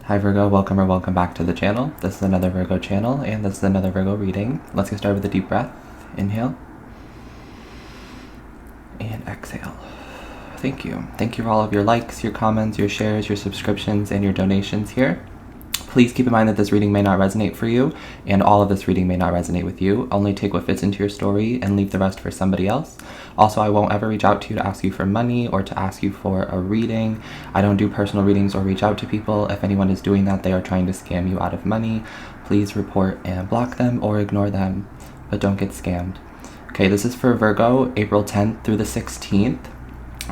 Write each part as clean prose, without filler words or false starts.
Hi Virgo, welcome or welcome back to the channel. This is another Virgo channel and this is another Virgo reading. Let's get started with a deep breath. Inhale. And exhale. Thank you. Thank you for all of your likes, your comments, your shares, your subscriptions, and your donations here. Please keep in mind that this reading may not resonate for you, and all of this reading may not resonate with you. Only take what fits into your story and leave the rest for somebody else. Also, I won't ever reach out to you to ask you for money or to ask you for a reading. I don't do personal readings or reach out to people. If anyone is doing that, they are trying to scam you out of money. Please report and block them or ignore them, but don't get scammed. Okay, this is for Virgo, April 10th through the 16th.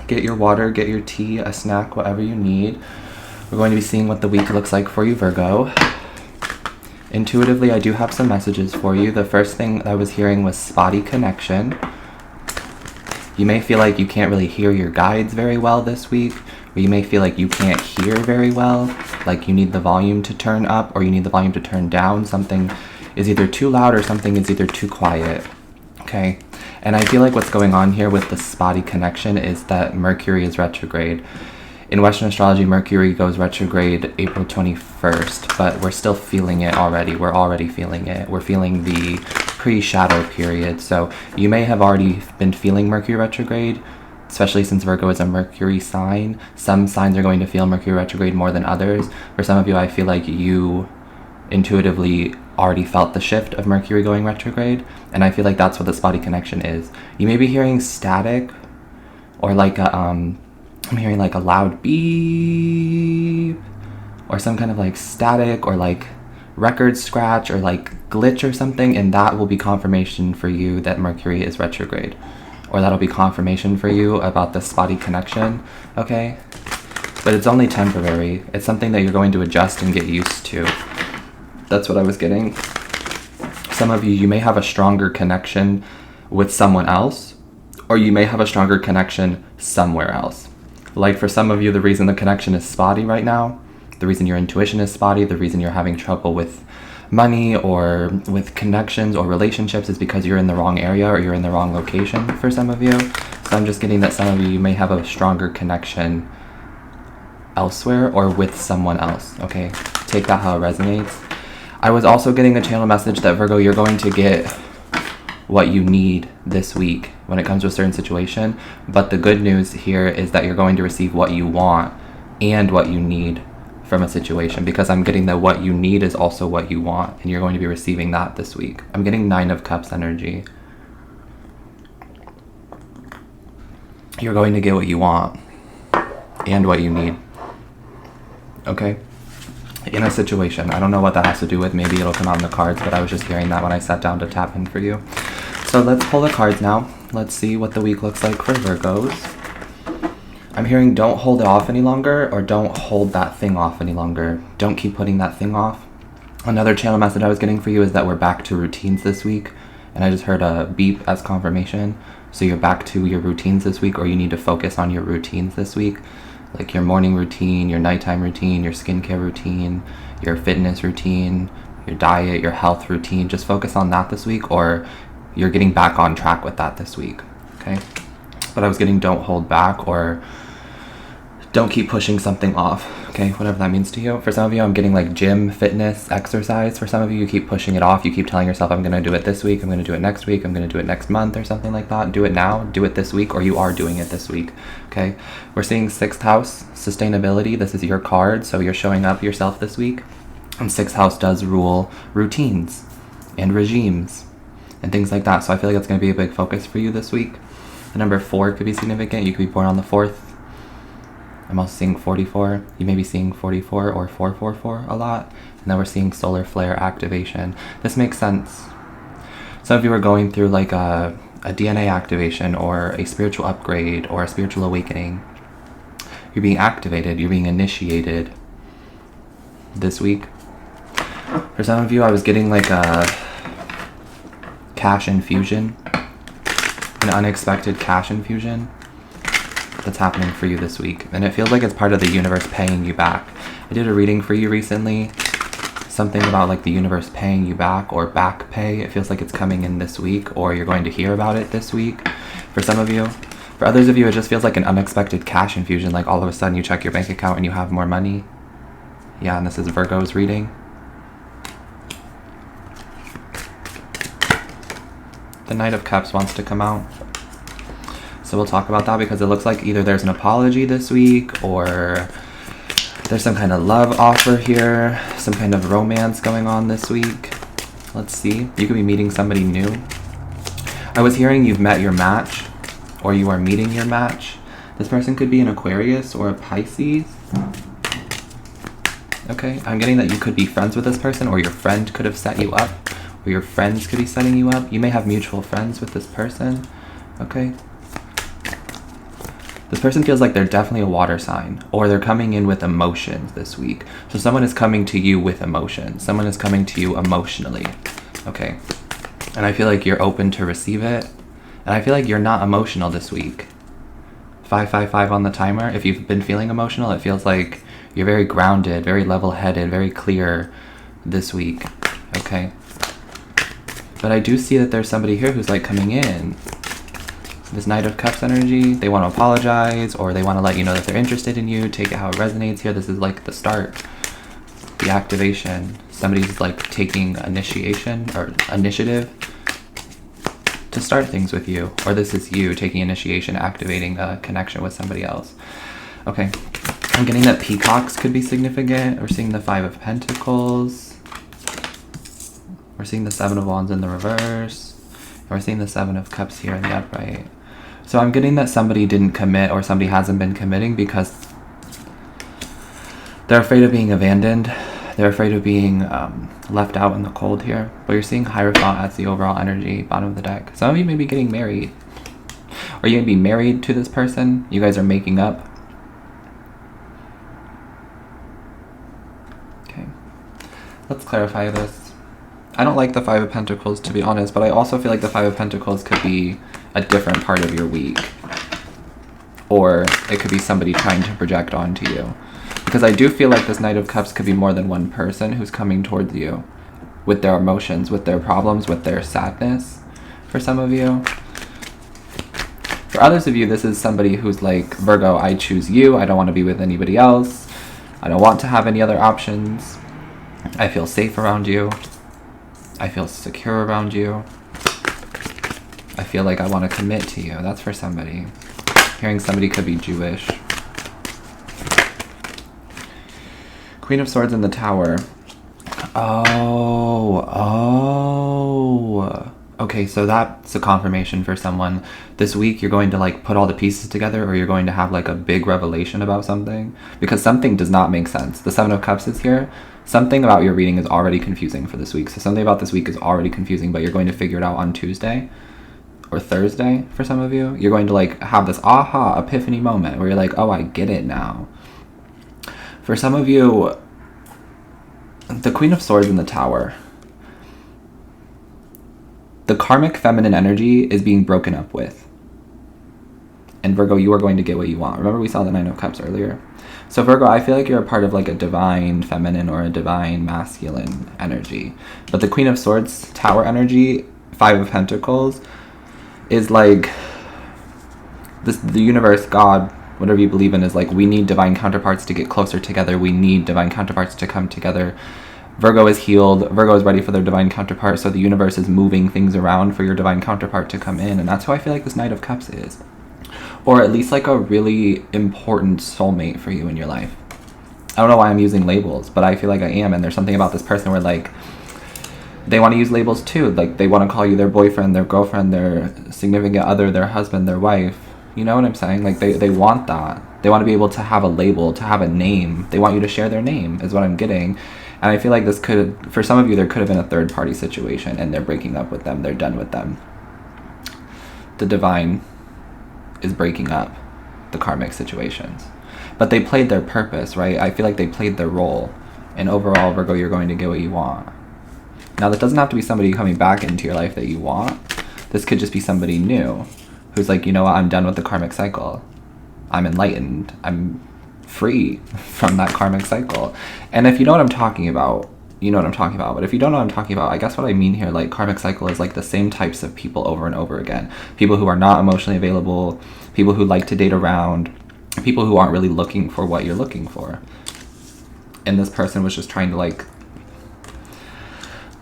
Get your water, get your tea, a snack, whatever you need. We're going to be seeing what the week looks like for you, Virgo. Intuitively, I do have some messages for you. The first thing I was hearing was spotty connection. You may feel like you can't really hear your guides very well this week, or you may feel like you can't hear very well, like you need the volume to turn up or you need the volume to turn down. Something is either too loud or something is either too quiet. Okay? And I feel like what's going on here with the spotty connection is that Mercury is retrograde. In Western astrology, Mercury goes retrograde April 21st, but we're still feeling it already. We're already feeling it. We're feeling the pre-shadow period. So you may have already been feeling Mercury retrograde, especially since Virgo is a Mercury sign. Some signs are going to feel Mercury retrograde more than others. For some of you, I feel like you intuitively already felt the shift of Mercury going retrograde, and I feel like that's what the spotty connection is. You may be hearing static or like I'm hearing like a loud beep or some kind of like static or like record scratch or like glitch or something, and that will be confirmation for you that Mercury is retrograde, or that'll be confirmation for you about the spotty connection, okay? But it's only temporary. It's something that you're going to adjust and get used to. That's what I was getting. Some of you, you may have a stronger connection with someone else, or you may have a stronger connection somewhere else. Like for some of you, the reason the connection is spotty right now, the reason your intuition is spotty, the reason you're having trouble with money or with connections or relationships is because you're in the wrong area or you're in the wrong location for some of you. So I'm just getting that some of you may have a stronger connection elsewhere or with someone else, okay? Take that how it resonates. I was also getting a channel message that Virgo, you're going to get what you need this week when it comes to a certain situation, but the good news here is that you're going to receive what you want and what you need from a situation, because I'm getting that what you need is also what you want, and you're going to be receiving that this week. I'm getting 9 of Cups energy. You're going to get what you want and what you need, okay? In a situation. I don't know what that has to do with. Maybe it'll come out in the cards, but I was just hearing that when I sat down to tap in for you. So let's pull the cards now. Let's see what the week looks like for Virgos. I'm hearing don't hold it off any longer, or don't hold that thing off any longer. Don't keep putting that thing off. Another channel message I was getting for you is that we're back to routines this week, and I just heard a beep as confirmation. So you're back to your routines this week, or you need to focus on your routines this week. Like your morning routine, your nighttime routine, your skincare routine, your fitness routine, your diet, your health routine. Just focus on that this week, or you're getting back on track with that this week, okay? But I was getting don't hold back, or don't keep pushing something off, okay? Whatever that means to you. For some of you, I'm getting like gym, fitness, exercise. For some of you, you keep pushing it off. You keep telling yourself, I'm gonna do it this week, I'm gonna do it next week, I'm gonna do it next month or something like that. Do it now, do it this week, or you are doing it this week, okay? We're seeing 6th house, sustainability. This is your card, so you're showing up yourself this week. And 6th house does rule routines and regimes and things like that. So I feel like it's gonna be a big focus for you this week. The number 4 could be significant. You could be born on the 4th. I'm also seeing 44. You may be seeing 44 or 444 a lot. And then we're seeing solar flare activation. This makes sense. Some of you are going through like a DNA activation or a spiritual upgrade or a spiritual awakening. You're being activated. You're being initiated this week. For some of you, I was getting like a cash infusion. An unexpected cash infusion that's happening for you this week, and it feels like it's part of the universe paying you back. I did a reading for you recently, something about like the universe paying you back or back pay. It feels like it's coming in this week, or you're going to hear about it this week for some of you. For others of you, it just feels like an unexpected cash infusion, like all of a sudden you check your bank account and you have more money. Yeah, and this is Virgo's reading. The Knight of Cups wants to come out. So we'll talk about that because it looks like either there's an apology this week or there's some kind of love offer here, some kind of romance going on this week. Let's see. You could be meeting somebody new. I was hearing you've met your match or you are meeting your match. This person could be an Aquarius or a Pisces. Okay, I'm getting that you could be friends with this person or your friend could have set you up or your friends could be setting you up. You may have mutual friends with this person. Okay. This person feels like they're definitely a water sign or they're coming in with emotions this week. So someone is coming to you with emotions. Someone is coming to you emotionally. Okay. And I feel like you're open to receive it. And I feel like you're not emotional this week. 555 on the timer. If you've been feeling emotional, it feels like you're very grounded, very level-headed, very clear this week. Okay. But I do see that there's somebody here who's like coming in. This Knight of Cups energy, they want to apologize or they want to let you know that they're interested in you. Take it how it resonates here. This is like the start, the activation. Somebody's like taking initiation or initiative to start things with you. Or this is you taking initiation, activating a connection with somebody else. Okay. I'm getting that peacocks could be significant. We're seeing the 5 of Pentacles. We're seeing the 7 of Wands in the reverse. And we're seeing the 7 of Cups here in the upright. So I'm getting that somebody didn't commit or somebody hasn't been committing because they're afraid of being abandoned. They're afraid of being left out in the cold here. But you're seeing Hierophant as the overall energy, bottom of the deck. Some of you may be getting married. Or you're going to be married to this person. You guys are making up. Okay. Let's clarify this. I don't like the 5 of Pentacles, to be honest, but I also feel like the 5 of Pentacles could be a different part of your week. Or it could be somebody trying to project onto you. Because I do feel like this Knight of Cups could be more than one person who's coming towards you with their emotions, with their problems, with their sadness for some of you. For others of you, this is somebody who's like, Virgo, I choose you. I don't want to be with anybody else. I don't want to have any other options. I feel safe around you. I feel secure around you. I feel like I want to commit to you. That's for somebody. Hearing somebody could be Jewish. Queen of Swords in the Tower. Oh. Okay, so that's a confirmation for someone. This week you're going to like put all the pieces together or you're going to have like a big revelation about something. Because something does not make sense. The 7 of Cups is here. Something about your reading is already confusing for this week. So something about this week is already confusing, but you're going to figure it out on Tuesday or Thursday for some of you. You're going to like have this aha epiphany moment where you're like, oh, I get it now. For some of you, the Queen of Swords in the Tower. The karmic feminine energy is being broken up with. And Virgo, you are going to get what you want. Remember we saw the 9 of Cups earlier? So Virgo, I feel like you're a part of like a divine feminine or a divine masculine energy. But the Queen of Swords Tower energy, 5 of Pentacles, is like this, the universe, God, whatever you believe in, is like, we need divine counterparts to get closer together. We need divine counterparts to come together. Virgo is healed. Virgo is ready for their divine counterpart. So the universe is moving things around for your divine counterpart to come in. And that's who I feel like this Knight of Cups is. Or at least like a really important soulmate for you in your life. I don't know why I'm using labels, but I feel like I am. And there's something about this person where like, they want to use labels too. Like they want to call you their boyfriend, their girlfriend, their significant other, their husband, their wife. You know what I'm saying? Like they want that. They want to be able to have a label, to have a name. They want you to share their name is what I'm getting. And I feel like this could, for some of you, there could have been a third party situation and they're breaking up with them. They're done with them. The divine is breaking up the karmic situations. But they played their purpose, right? I feel like they played their role. And overall, Virgo, you're going to get what you want. Now, that doesn't have to be somebody coming back into your life that you want. This could just be somebody new who's like, you know what, I'm done with the karmic cycle. I'm enlightened. I'm free from that karmic cycle. And if you know what I'm talking about, you know what I'm talking about. But if you don't know what I'm talking about, I guess what I mean here, like karmic cycle is like the same types of people over and over again. People who are not emotionally available, people who like to date around, people who aren't really looking for what you're looking for. And this person was just trying to like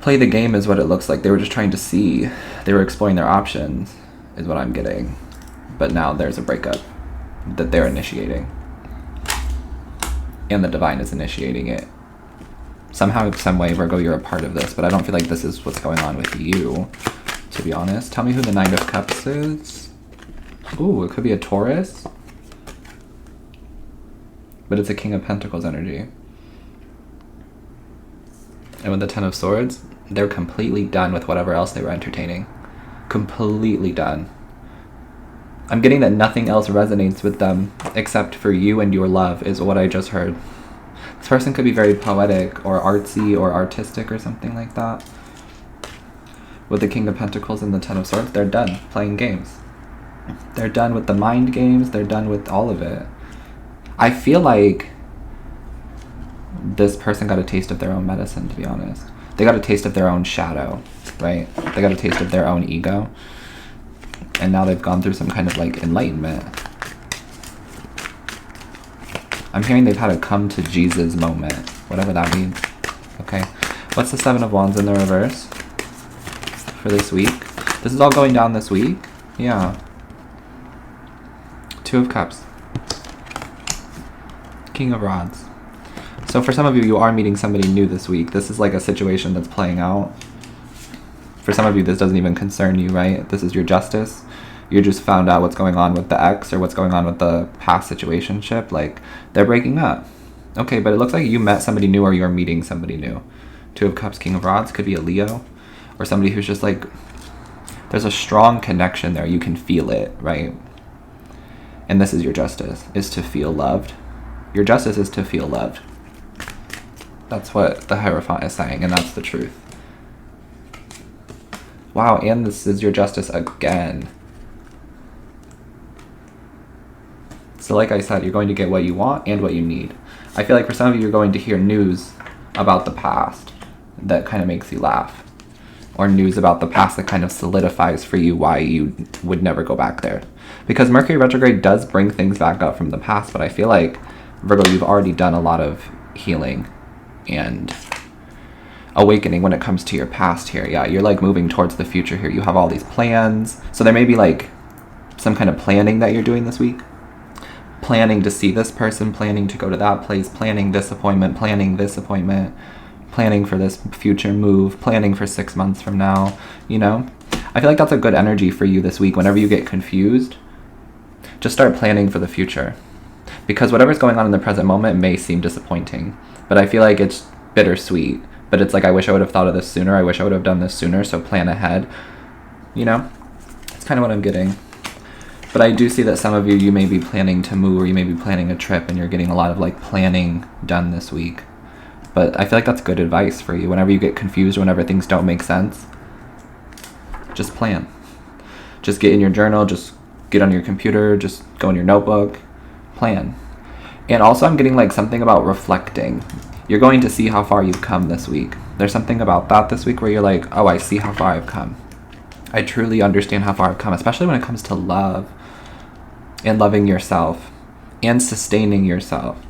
play the game is what it looks like. They were just trying to see. They were exploring their options is what I'm getting. But now there's a breakup that they're initiating. And the divine is initiating it. Somehow, some way, Virgo, you're a part of this, but I don't feel like this is what's going on with you, to be honest. Tell me who the Knight of Cups is. Ooh, it could be a Taurus. But it's a King of Pentacles energy. And with the Ten of Swords, they're completely done with whatever else they were entertaining. Completely done. I'm getting that nothing else resonates with them except for you and your love, is what I just heard. This person could be very poetic or artsy or artistic or something like that. With the King of Pentacles and the Ten of Swords, they're done playing games. They're done with the mind games. They're done with all of it. I feel like this person got a taste of their own medicine, to be honest. They got a taste of their own shadow, right? They got a taste of their own ego. And now they've gone through some kind of like enlightenment. I'm hearing they've had a come to Jesus moment, whatever that means. Okay. What's the Seven of Wands in the reverse for this week? This is all going down this week? Yeah. Two of Cups. King of Rods. So for some of you, you are meeting somebody new this week. This is like a situation that's playing out. For some of you, this doesn't even concern you, right? This is your justice. You just found out what's going on with the ex or what's going on with the past situationship. Like, they're breaking up. Okay, but it looks like you met somebody new or you're meeting somebody new. Two of Cups, King of Rods, could be a Leo. Or somebody who's just like, there's a strong connection there. You can feel it, right? And this is your justice, is to feel loved. Your justice is to feel loved. That's what the Hierophant is saying, and that's the truth. Wow, and this is your justice again. So like I said, you're going to get what you want and what you need. I feel like for some of you, you're going to hear news about the past that kind of makes you laugh. Or news about the past that kind of solidifies for you why you would never go back there. Because Mercury retrograde does bring things back up from the past, but I feel like, Virgo, you've already done a lot of healing and awakening when it comes to your past here. Yeah, you're like moving towards the future here. You have all these plans. So there may be like some kind of planning that you're doing this week. Planning to see this person, planning to go to that place, planning this appointment, planning this appointment, planning for this future move, planning for 6 months from now, you know? I feel like that's a good energy for you this week. Whenever you get confused, just start planning for the future. Because whatever's going on in the present moment may seem disappointing. But I feel like it's bittersweet. But it's like, I wish I would have thought of this sooner. I wish I would have done this sooner. So plan ahead. You know? That's kind of what I'm getting. But I do see that some of you, you may be planning to move or you may be planning a trip and you're getting a lot of like planning done this week. But I feel like that's good advice for you. Whenever you get confused or whenever things don't make sense, just plan. Just get in your journal, just get on your computer, just go in your notebook, plan. And also I'm getting like something about reflecting. You're going to see how far you've come this week. There's something about that this week where you're like, oh, I see how far I've come. I truly understand how far I've come, especially when it comes to love and loving yourself and sustaining yourself.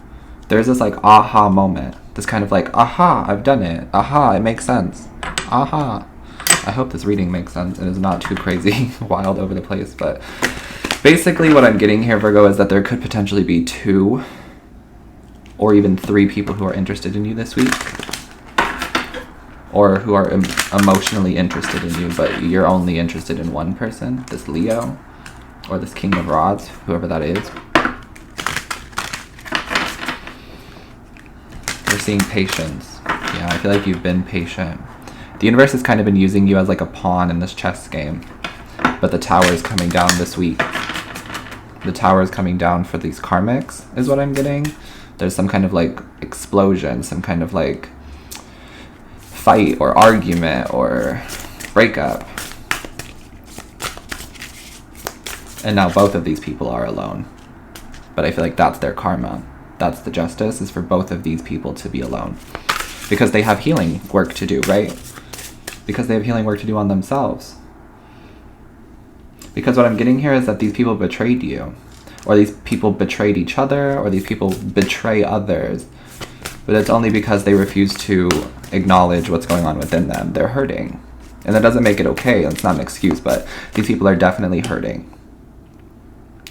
There's this like aha moment. This kind of like, aha, I've done it. Aha, it makes sense. Aha. I hope this reading makes sense and is not too crazy, wild over the place. But basically what I'm getting here, Virgo, is that there could potentially be 2 or even 3 people who are interested in you this week. Or who are emotionally interested in you, but you're only interested in one person, this Leo, or this King of Rods, whoever that is. We're seeing patience. Yeah, I feel like you've been patient. The universe has kind of been using you as like a pawn in this chess game. But the Tower is coming down this week. The Tower is coming down for these karmics, is what I'm getting. There's some kind of like explosion, some kind of like fight or argument or breakup. And now both of these people are alone. But I feel like that's their karma. That's the justice, is for both of these people to be alone. Because they have healing work to do, right? Because they have healing work to do on themselves. Because what I'm getting here is that these people betrayed you. Or these people betrayed each other. Or these people betray others. But it's only because they refuse to acknowledge what's going on within them. They're hurting. And that doesn't make it okay. It's not an excuse, but these people are definitely hurting.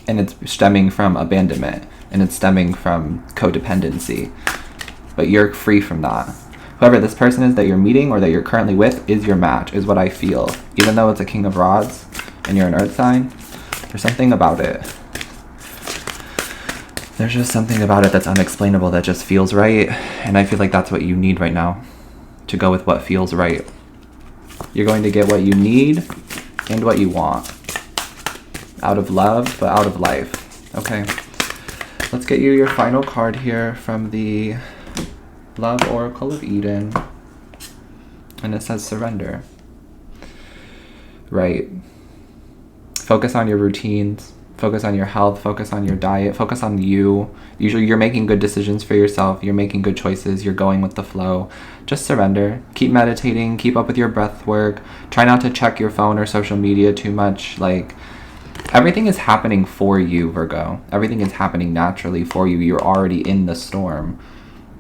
And it's stemming from abandonment. And it's stemming from codependency. But you're free from that. Whoever this person is that you're meeting or that you're currently with is your match, is what I feel. Even though it's a King of Rods and you're an earth sign, there's something about it. There's just something about it that's unexplainable that just feels right. And I feel like that's what you need right now. To go with what feels right. You're going to get what you need and what you want. Out of love, but out of life. Okay. Let's get you your final card here from the Love Oracle of Eden. And it says surrender. Right. Focus on your routines. Focus on your health. Focus on your diet. Focus on you. Usually you're making good decisions for yourself. You're making good choices. You're going with the flow. Just surrender. Keep meditating. Keep up with your breath work. Try not to check your phone or social media too much. Like, everything is happening for you, Virgo. Everything is happening naturally for you. You're already in the storm.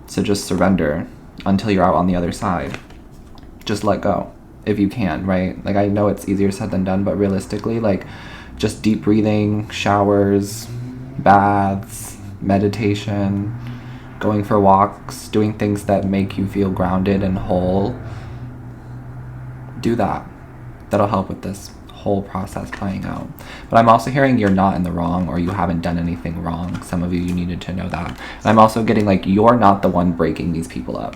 So just surrender until you're out on the other side. Just let go if you can, right? Like, I know it's easier said than done, but realistically, like, just deep breathing, showers, baths, meditation, going for walks, doing things that make you feel grounded and whole. Do that. That'll help with this whole process playing out. But I'm also hearing you're not in the wrong, or you haven't done anything wrong. Some of you needed to know that. And I'm also getting like you're not the one breaking these people up.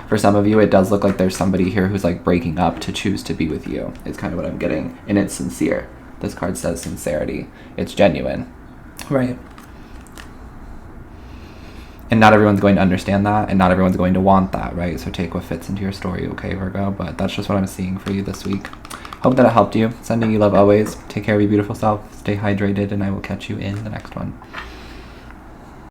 For some of you, it does look like there's somebody here who's like breaking up to choose to be with you. It's kind of what I'm getting. And it's sincere. This card says sincerity. It's genuine. Right. And not everyone's going to understand that, and not everyone's going to want that, right? So take what fits into your story, okay, Virgo? But that's just what I'm seeing for you this week. Hope that it helped you. Sending you love always. Take care of your beautiful self. Stay hydrated, and I will catch you in the next one.